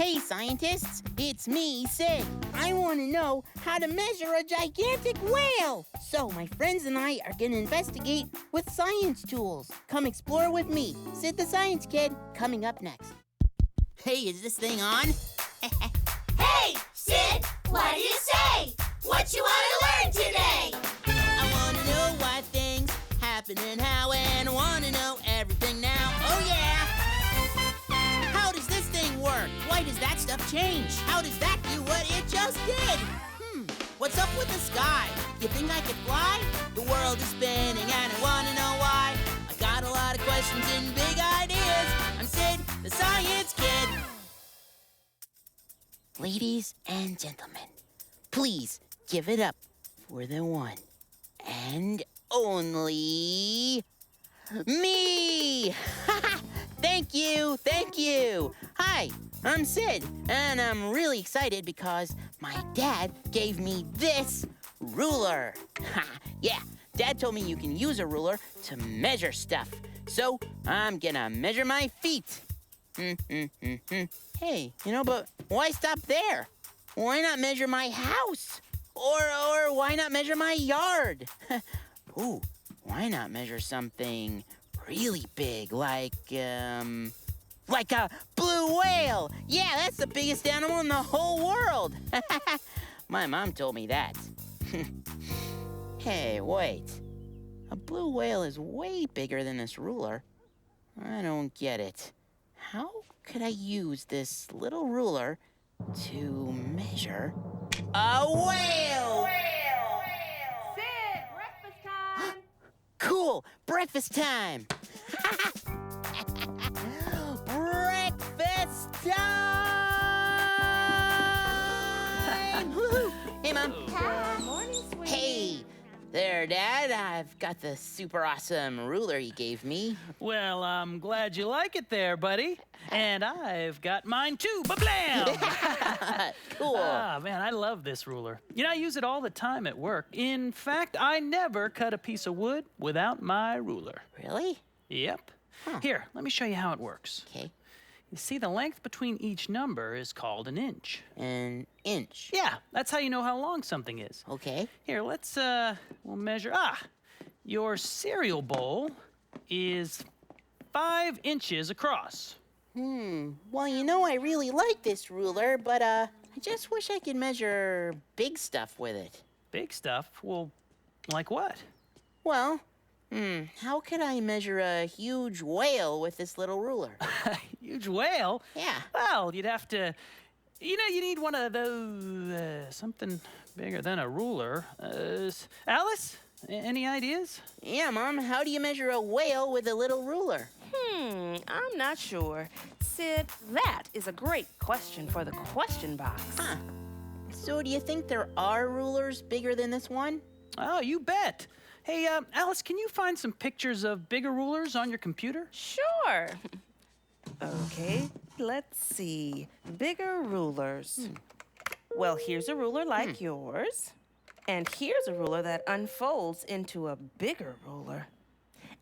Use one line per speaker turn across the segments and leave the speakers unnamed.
Hey, scientists, it's me, Sid. I want to know how to measure a gigantic whale. So my friends and I are going to investigate with science tools. Come explore with me, Sid the Science Kid, coming up next. Hey, is this thing on?
Hey, Sid, what do you say? What you want to learn today?
I want to know why things happen and how, and want to know everything now. Oh, yeah! How does this thing work? Why does that stuff change? How does that do what it just did? What's up with the sky? You think I could fly? The world is spinning and I want to know why. I got a lot of questions and big ideas. I'm Sid, the Science Kid. Ladies and gentlemen, please give it up for the one and only me! Thank you! Hi, I'm Sid, and I'm really excited because my dad gave me this ruler. Yeah, Dad told me you can use a ruler to measure stuff. So I'm gonna measure my feet. Hey, but why stop there? Why not measure my house? Or why not measure my yard? Ooh, why not measure something really big, like a blue whale? Yeah, that's the biggest animal in the whole world. My mom told me that. Hey, wait. A blue whale is way bigger than this ruler. I don't get it. How could I use this little ruler to measure a whale?
Sid, breakfast time!
Cool, breakfast time! Breakfast time! Woo-hoo. Hey, Mom.
Good morning, sweetie.
Hey, there, Dad. I've got the super awesome ruler you gave me.
Well, I'm glad you like it there, buddy. And I've got mine too. Ba-blam!
Cool.
Ah, man, I love this ruler. I use it all the time at work. In fact, I never cut a piece of wood without my ruler.
Really?
Yep.
Huh.
Here, let me show you how it works.
Okay.
You see, the length between each number is called an inch.
An inch.
Yeah, that's how you know how long something is.
Okay.
Here, we'll measure. Your cereal bowl is 5 inches across.
Well, I really like this ruler, but I just wish I could measure big stuff with it.
Big stuff? Well, like what?
Well, how could I measure a huge whale with this little ruler?
A huge whale?
Yeah.
Well, you'd have to... you need one of those... something bigger than a ruler. Alice? Any ideas?
Yeah, Mom, how do you measure a whale with a little ruler?
I'm not sure. Sid, that is a great question for the question box.
Huh. So do you think there are rulers bigger than this one?
Oh, you bet. Hey, Alice, can you find some pictures of bigger rulers on your computer?
Sure. Okay, let's see. Bigger rulers. Well, here's a ruler like yours. And here's a ruler that unfolds into a bigger ruler.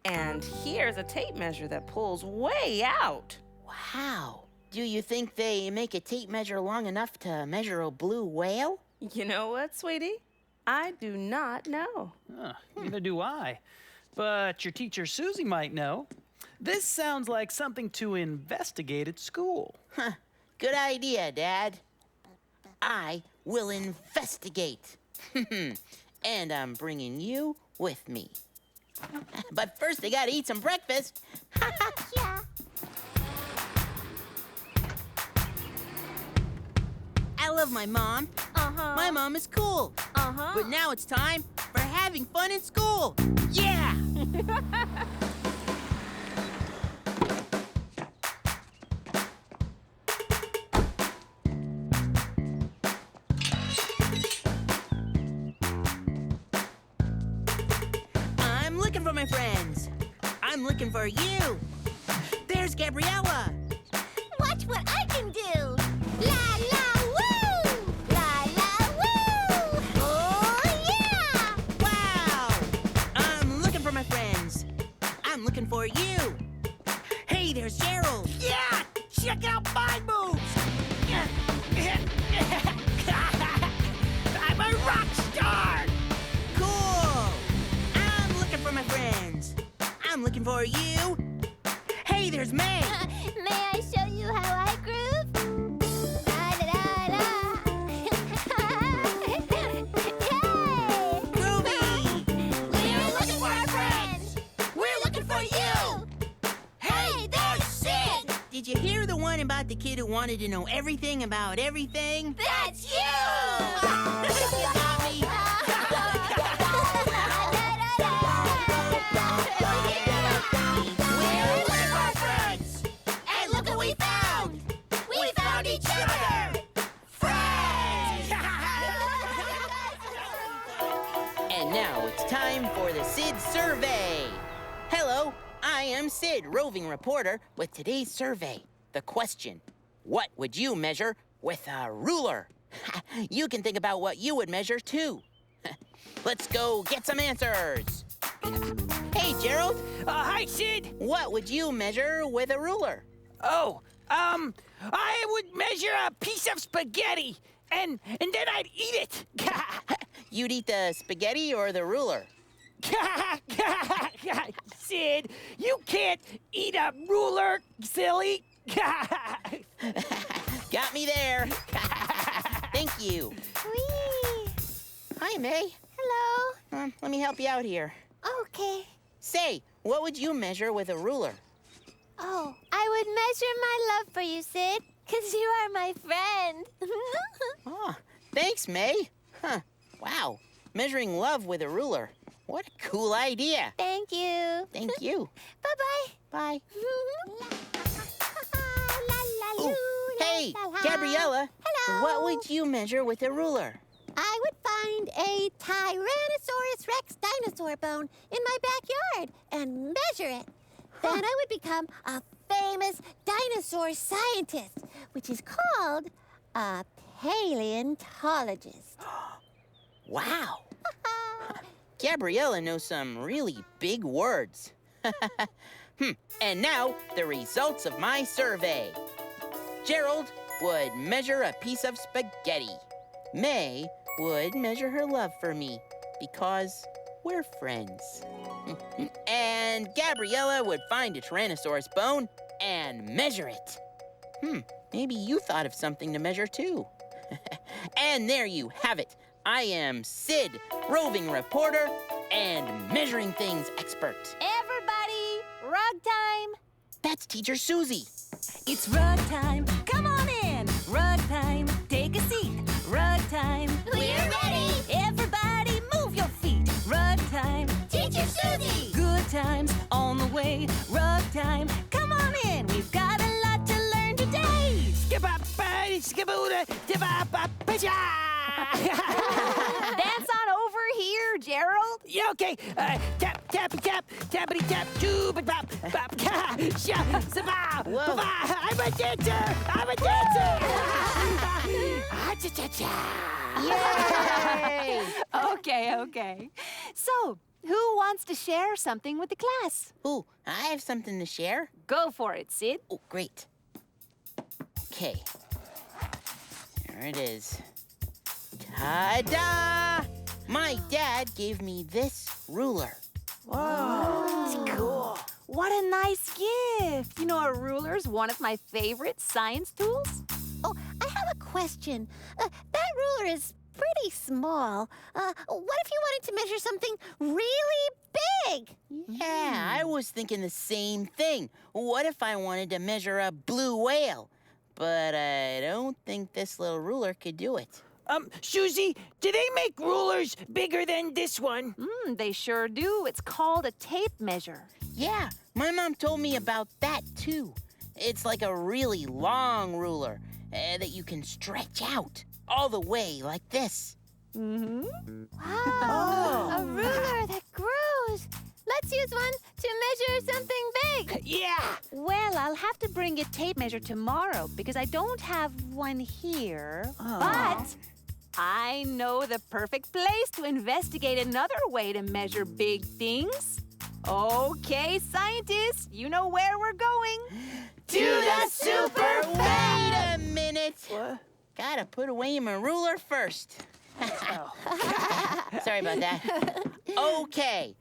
And here's a tape measure that pulls way out.
Wow. Do you think they make a tape measure long enough to measure a blue whale?
You know what, sweetie? I do not know.
Neither do I. But your teacher, Susie, might know. This sounds like something to investigate at school.
Huh. Good idea, Dad. I will investigate. And I'm bringing you with me. But first, I gotta eat some breakfast.
Yeah.
I love my mom. My mom is cool. But now it's time for having fun in school. Yeah! I'm looking for my friends. I'm looking for you. There's Gabriela.
Watch what I can do. La la woo! La la woo! Oh yeah!
Wow! I'm looking for my friends. I'm looking for you. Hey, there's Gerald.
Yeah! Check out my moves!
I'm looking for you. Hey, there's May.
May I show you how I groove? Da-da-da-da. Yay!
Groovy.
We're looking for our friends.
We're looking for you.
Hey, there's Sid.
Did you hear the one about the kid who wanted to know everything about everything?
That's you.
You got me.
We're looking for our friends. And look what we found. We found each other. Friends.
And now it's time for the Sid Survey. Hello, I am Sid, roving reporter, with today's survey. The question, what would you measure with a ruler? You can think about what you would measure, too. Let's go get some answers. Hey, Gerald,
Hi, Sid.
what would you measure with a ruler?
Oh, I would measure a piece of spaghetti, and then I'd eat it.
You'd eat the spaghetti or the ruler?
Sid, you can't eat a ruler, silly.
Got me there. Thank you.
Whee!
Hi, May.
Hello.
Let me help you out here.
Okay.
Say, what would you measure with a ruler?
Oh, I would measure my love for you, Sid, because you are my friend.
Oh, thanks, May. Huh. Wow. Measuring love with a ruler. What a cool idea.
Thank you.
Thank you.
Bye-bye.
Bye.
La,
Ooh, hey, Gabriela.
Hello.
What would you measure with a ruler?
I would find a Tyrannosaurus Rex dinosaur bone in my backyard and measure it. Then I would become a famous dinosaur scientist, which is called a paleontologist.
Wow. Gabriela knows some really big words. And now, the results of my survey. Gerald would measure a piece of spaghetti. May would measure her love for me because we're friends. And Gabriela would find a Tyrannosaurus bone and measure it. Maybe you thought of something to measure too. And there you have it. I am Sid, roving reporter and measuring things expert.
Everybody, rug time.
That's Teacher Susie.
It's rug time. Come on in. Rug time. Take a seat. Rug time.
We're ready.
Everybody move your feet. Rug time.
Teacher Susie.
Good times on the way. Rug time. Come on in. We've got a lot to learn today.
Dance on over here, Gerald.
Yeah, okay. Tap, tappy, tap, tappity, tap, tube, bop, bop, sha, sabah,
Whoa.
baba. I'm a dancer. I'm a dancer. Cha-cha-cha.
Yay!
Okay. So, who wants to share something with the class?
Ooh, I have something to share.
Go for it, Sid.
Oh, great. Okay. There it is. Ta-da! My dad gave me this ruler.
Cool. What a nice gift. You know, a ruler's one of my favorite science tools.
Oh, I have a question. That ruler is pretty small. What if you wanted to measure something really big?
Yeah, I was thinking the same thing. What if I wanted to measure a blue whale? But I don't think this little ruler could do it.
Susie, do they make rulers bigger than this one?
They sure do. It's called a tape measure.
Yeah, my mom told me about that too. It's like a really long ruler that you can stretch out all the way like this.
Wow, a ruler that grows. Let's use one to measure something big.
Yeah.
Well, I'll have to bring a tape measure tomorrow because I don't have one here. But I know the perfect place to investigate another way to measure big things. Okay, scientists, you know where we're going.
To the super Wait a minute.
What?
Gotta put away my ruler first. Sorry about that. Okay.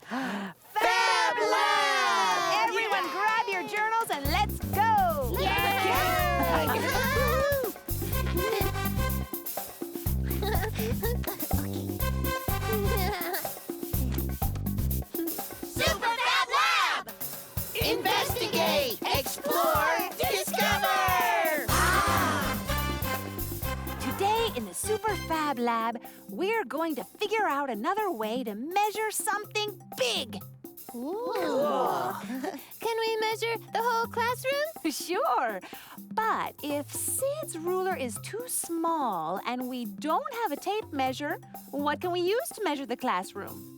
Fab Lab!
Everyone grab your journals and let's go!
Super Fab Lab!
Investigate! Explore! Discover!
Today in the Super Fab Lab, we're going to figure out another way to measure something big.
Ooh. Can we measure the whole classroom?
Sure, but if Sid's ruler is too small and we don't have a tape measure, what can we use to measure the classroom?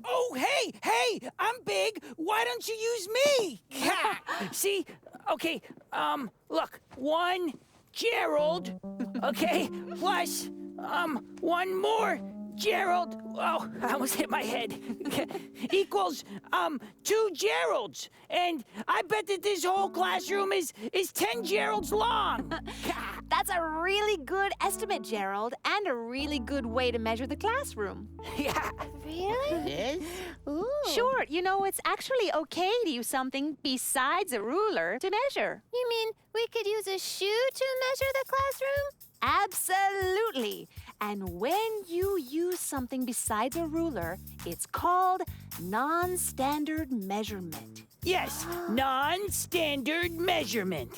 Oh, hey, I'm big. Why don't you use me? See? Okay, look. 1 Gerald, okay, plus, 1 more Gerald. Oh, I almost hit my head. Equals, 2 Geralds. And I bet that this whole classroom is 10 Geralds long.
That's a really good estimate, Gerald, and a really good way to measure the classroom.
Yeah.
Really?
Yes?
Ooh.
Sure, you know, it's actually okay to use something besides a ruler to measure.
You mean we could use a shoe to measure the classroom?
Absolutely. And when you use something besides a ruler, it's called non-standard measurement.
Yes, non-standard measurement.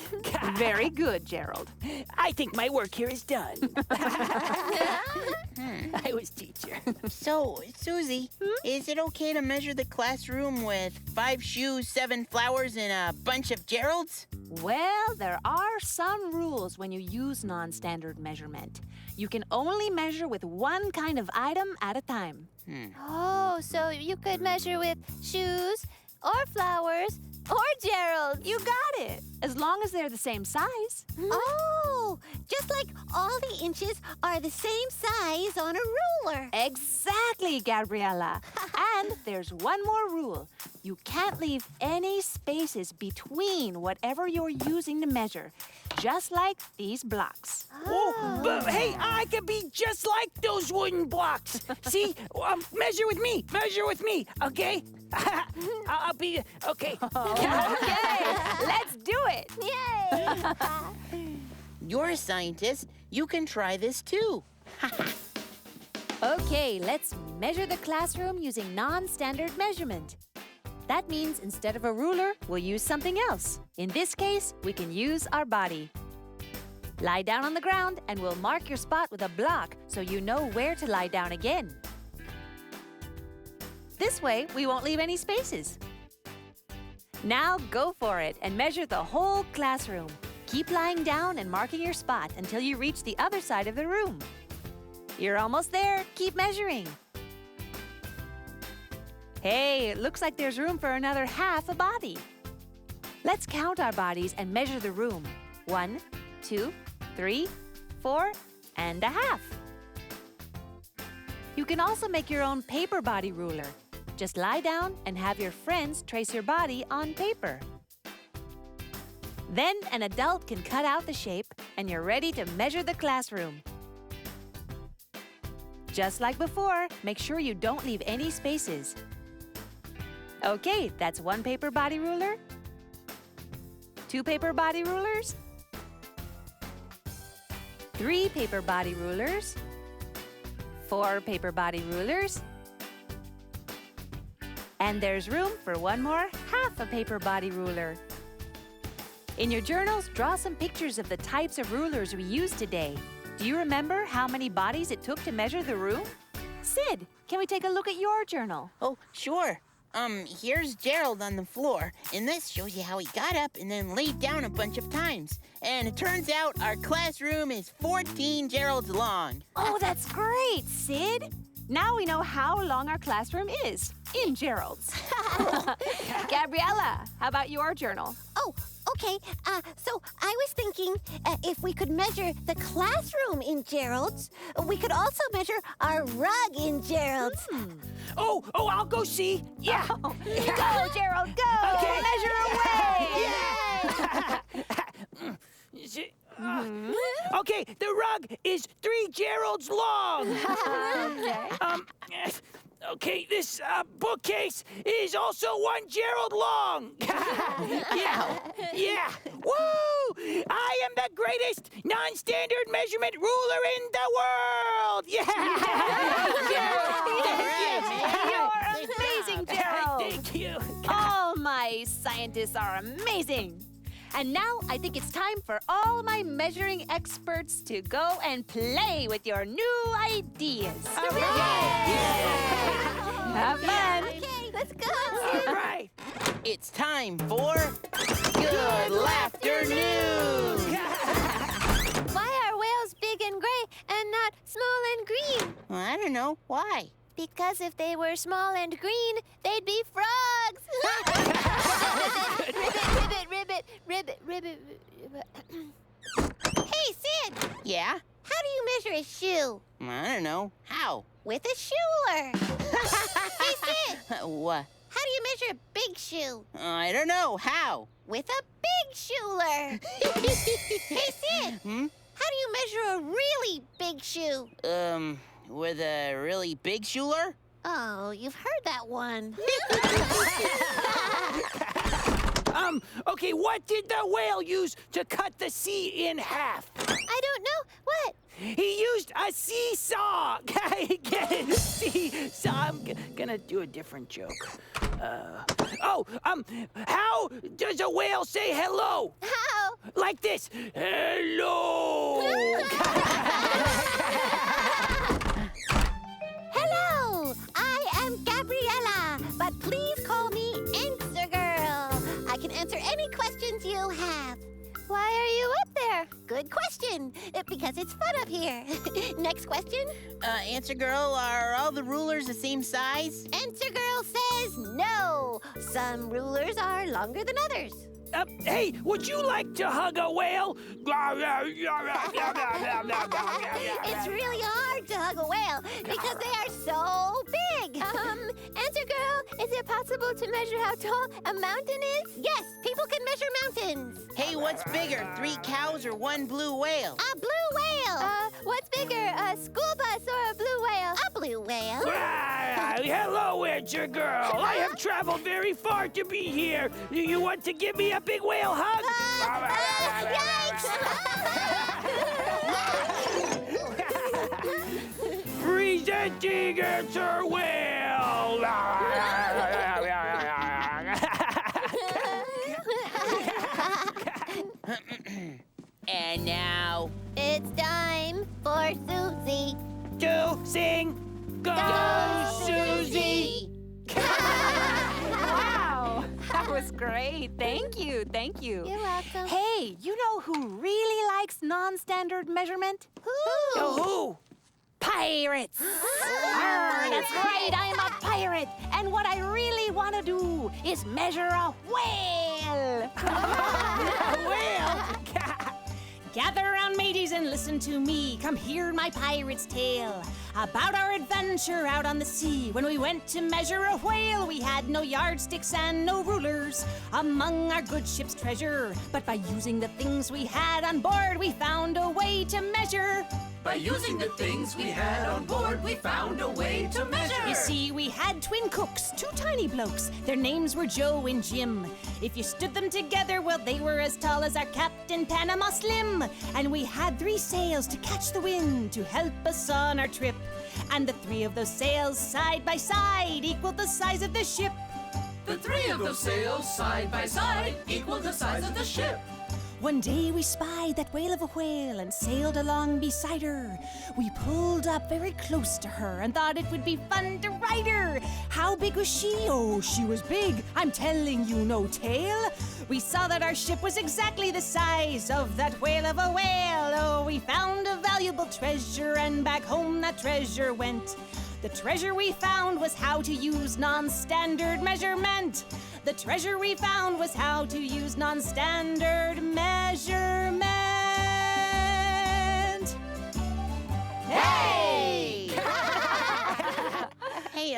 Very good, Gerald.
I think my work here is done. I was teacher.
So, Susie, is it okay to measure the classroom with 5 shoes, 7 flowers, and a bunch of Geralds?
Well, there are some rules when you use non-standard measurement. You can only measure with one kind of item at a time.
Oh, so you could measure with shoes, or flowers, or Gerald.
You got it, as long as they're the same size.
Oh, just like all the inches are the same size on a ruler.
Exactly, Gabriela. And there's one more rule. You can't leave any spaces between whatever you're using to measure, just like these blocks.
Oh, but hey, I could be just like those wooden blocks. See, measure with me, okay? I'll be, okay.
Okay, let's do it.
Yay!
You're a scientist. You can try this too.
Okay, let's measure the classroom using non-standard measurement. That means instead of a ruler, we'll use something else. In this case, we can use our body. Lie down on the ground and we'll mark your spot with a block so you know where to lie down again. This way, we won't leave any spaces. Now go for it and measure the whole classroom. Keep lying down and marking your spot until you reach the other side of the room. You're almost there. Keep measuring. Hey, it looks like there's room for another half a body. Let's count our bodies and measure the room. 1, 2, 3, 4, and a half. You can also make your own paper body ruler. Just lie down and have your friends trace your body on paper. Then an adult can cut out the shape and you're ready to measure the classroom. Just like before, make sure you don't leave any spaces. Okay, that's 1 paper body ruler, 2 paper body rulers, 3 paper body rulers, 4 paper body rulers, and there's room for 1 more half a paper body ruler. In your journals, draw some pictures of the types of rulers we used today. Do you remember how many bodies it took to measure the room? Sid, can we take a look at your journal?
Oh, sure. Here's Gerald on the floor, and this shows you how he got up and then laid down a bunch of times. And it turns out our classroom is 14 Geralds long.
Oh, that's great, Sid. Now we know how long our classroom is in Gerald's. Gabriela, how about your journal?
Oh, okay. So I was thinking if we could measure the classroom in Gerald's, we could also measure our rug in Gerald's.
Oh, I'll go see. Yeah.
Go, Gerald, go!
Okay.
Measure away!
Okay, the rug is 3 Geralds long. Okay, this bookcase is also 1 Gerald long. Yeah. Woo! I am the greatest non-standard measurement ruler in the world.
You're amazing, Gerald.
Thank you.
All my scientists are amazing. And now I think it's time for all my measuring experts to go and play with your new ideas. Have fun.
Okay, let's go.
All right.
It's time for Good Laughter News!
Why are whales big and gray and not small and green?
Well, I don't know. Why?
Because if they were small and green, they'd be frogs. ribbit. Hey, Sid,
Yeah?
how do you measure a shoe?
I don't know. How?
With a shoeler. Hey, Sid,
What?
how do you measure a big shoe?
I don't know. How?
With a big shoeler. Hey, Sid, how do you measure a really big shoe?
With a really big schuler?
Oh, you've heard that one.
Okay, what did the whale use to cut the sea in half?
I don't know. What?
He used a seesaw. Get it? Seesaw. I'm gonna do a different joke. How does a whale say hello?
How?
Like this. Hello.
Hello, I am Gabriela, but please call me Answer Girl. I can answer any questions you have. Why are you up there? Good question. Because it's fun up here. Next question.
Answer girl, are all the rulers the same size?
Answer Girl says no. Some rulers are longer than others.
Hey, would you like to hug a whale?
It's really hard to hug a whale because they are so big. Answer Girl, is it possible to measure how tall a mountain is? Yes, people can measure mountains.
Hey, what's bigger, 3 cows or 1 blue whale?
A blue whale. What's bigger, a school bus or a blue whale? A blue whale.
Hello, Answer Girl. I have traveled very far to be here. Do you want to give me a big whale hug?
Yikes!
Presenting Answer Whale.
And now...
It's time for Susie.
To sing. Go, Susie.
Wow, that was great. Thank you.
You're welcome.
Hey, you know who really likes non-standard measurement?
Who?
Pirates! That's right, I'm a pirate. And what I really want to do is measure a whale.
Whale?
Gather around, mateys, and listen to me. Come hear my pirate's tale about our adventure out on the sea. When we went to measure a whale, we had no yardsticks and no rulers among our good ship's treasure. But by using the things we had on board, we found a way to measure.
By using the things we had on board, we found a way to measure.
You see, we had twin cooks, 2 tiny blokes. Their names were Joe and Jim. If you stood them together, well, they were as tall as our Captain Panama Slim. And we had 3 sails to catch the wind to help us on our trip. And the 3 of those sails side by side equaled the size of the ship.
The 3 of those sails side by side equal the size of the ship.
One day we spied that whale of a whale and sailed along beside her. We pulled up very close to her and thought it would be fun to ride her. How big was she? Oh, she was big. I'm telling you, no tale. We saw that our ship was exactly the size of that whale of a whale. Oh, we found a valuable treasure and back home that treasure went. The treasure we found was how to use non-standard measurement. The treasure we found was how to use non-standard measurement.
Hey! Hey,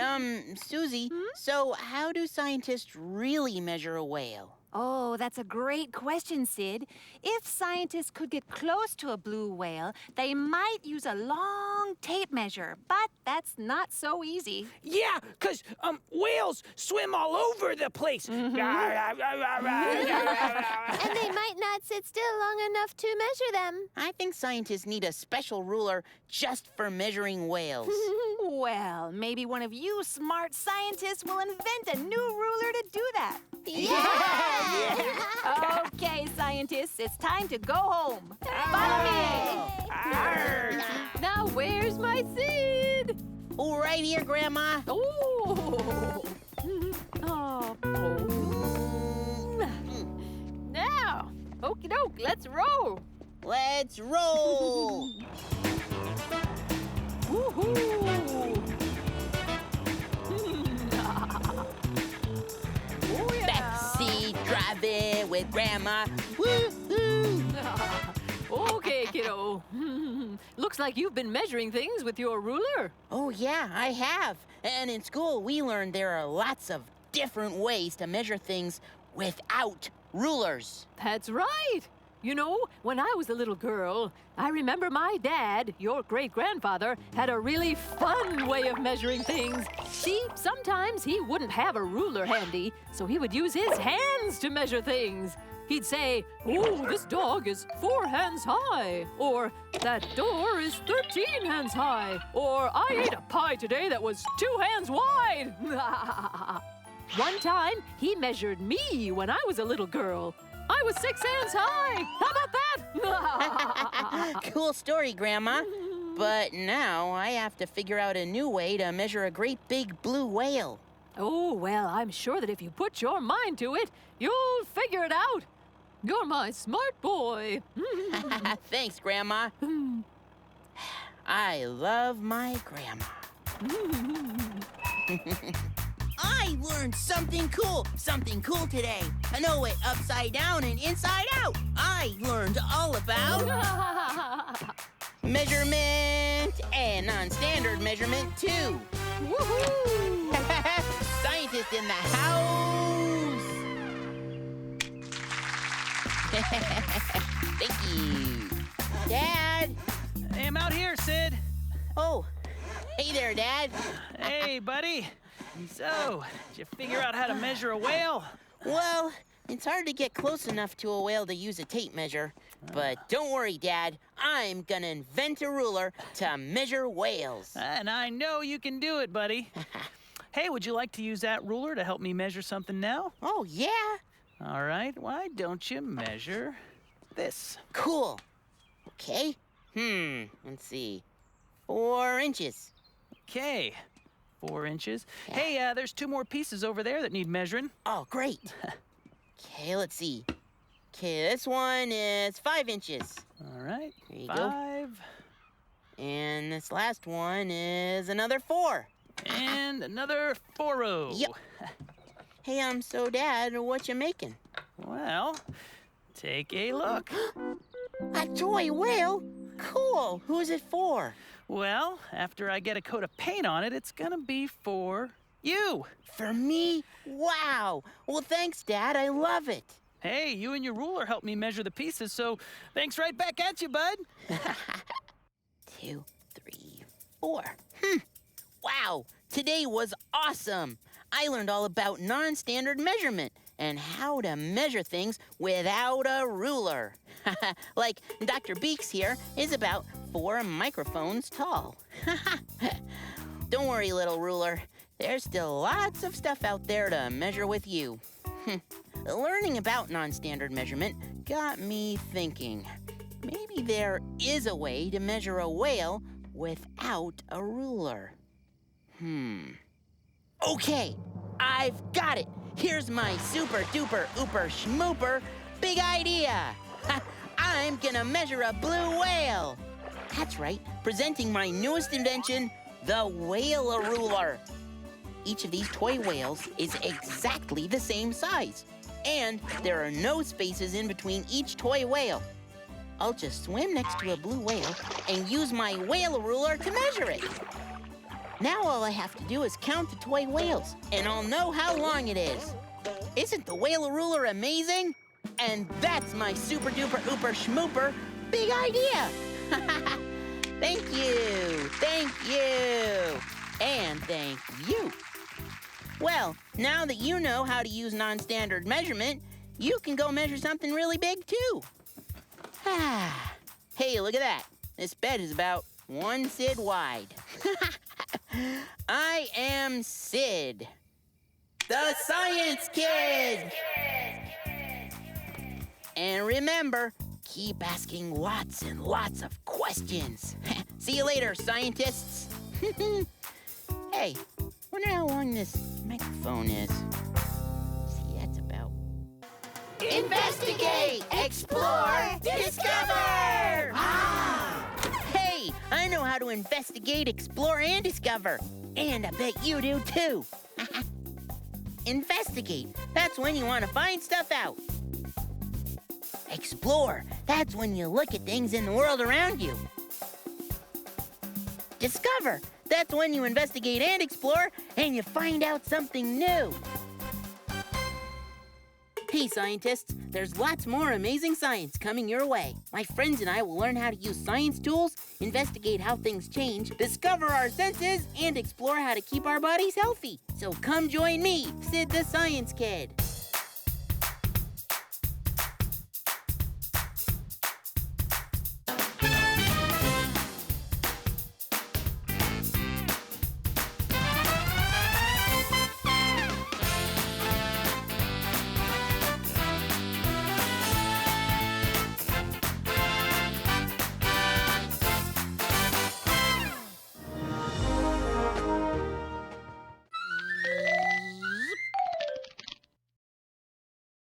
Susie, so how do scientists really measure a whale?
Oh, that's a great question, Sid. If scientists could get close to a blue whale, they might use a long tape measure, but that's not so easy.
Yeah, 'cause whales swim all over the place.
And they might not sit still long enough to measure them.
I think scientists need a special ruler just for measuring whales.
Well, maybe one of you smart scientists will invent a new ruler to do that. Okay, scientists, it's time to go home. Follow me. Now, where's my Sid?
Oh, right here, Grandma.
Oh. Now, okie doke, let's roll.
Let's roll.
Woohoo! Oh, yeah.
Backseat driving with Grandma. Woo-hoo.
Okay, kiddo. Looks like you've been measuring things with your ruler.
Oh, yeah, I have. And in school, we learned there are lots of different ways to measure things without rulers.
That's right. You know, when I was a little girl, I remember my dad, your great-grandfather, had a really fun way of measuring things. See, sometimes he wouldn't have a ruler handy, so he would use his hands to measure things. He'd say, "Oh, this dog is 4 hands high," or "That door is 13 hands high," or "I ate a pie today that was 2 hands wide." One time, he measured me when I was a little girl. I was 6 hands high. How about that?
Cool story, Grandma. But now I have to figure out a new way to measure a great big blue whale.
Oh, well, I'm sure that if you put your mind to it, you'll figure it out. You're my smart boy.
Thanks, Grandma. I love my Grandma. I learned something cool today. I know it upside down and inside out. I learned all about measurement and non-standard measurement too.
Woohoo!
Scientist in the house. Thank you. Dad.
Hey, I'm out here, Sid.
Oh, hey there, Dad.
Hey, buddy. So, did you figure out how to measure a whale?
Well, it's hard to get close enough to a whale to use a tape measure. But don't worry, Dad. I'm gonna invent a ruler to measure whales.
And I know you can do it, buddy. Hey, would you like to use that ruler to help me measure something now?
Oh, yeah?
All right, why don't you measure this?
Cool. Okay. Let's see. 4 inches.
Okay, 4 inches. Hey, there's 2 more pieces over there that need measuring.
Oh, great. Okay, let's see. Okay, this one is 5 inches.
All right,
There you go.
5.
And this last one is another 4.
And another 4.
Yep. Hey, so Dad, what you making?
Well, take a look.
A toy whale? Cool. Who is it for?
Well, after I get a coat of paint on it, it's gonna be for you.
For me? Wow. Well, thanks, Dad. I love it.
Hey, you and your ruler helped me measure the pieces, so thanks right back at you, bud.
2, 3, 4. Wow. Today was awesome. I learned all about non-standard measurement and how to measure things without a ruler. Like Dr. Beaks here is about 4 microphones tall. Don't worry, little ruler. There's still lots of stuff out there to measure with you. Learning about non-standard measurement got me thinking. Maybe there is a way to measure a whale without a ruler. Okay, I've got it. Here's my super duper ooper schmooper big idea. I'm gonna measure a blue whale. That's right, presenting my newest invention, the whale ruler. Each of these toy whales is exactly the same size, and there are no spaces in between each toy whale. I'll just swim next to a blue whale and use my whale ruler to measure it. Now all I have to do is count the toy whales, and I'll know how long it is. Isn't the whale ruler amazing? And that's my super duper ooper schmooper big idea. Thank you, and thank you. Well, now that you know how to use non-standard measurement, you can go measure something really big too. Hey, look at that. This bed is about 1 Sid wide. I am Sid, the Science Kid. And remember, keep asking lots and lots of questions. See you later, scientists. Hey, wonder how long this microphone is. See, that's about... Investigate! Explore! Discover! Hey, I know how to investigate, explore, and discover. And I bet you do too. Investigate, that's when you want to find stuff out. Explore, that's when you look at things in the world around you. Discover, that's when you investigate and explore and you find out something new. Hey, scientists, there's lots more amazing science coming your way. My friends and I will learn how to use science tools, investigate how things change, discover our senses, and explore how to keep our bodies healthy. So come join me, Sid the Science Kid.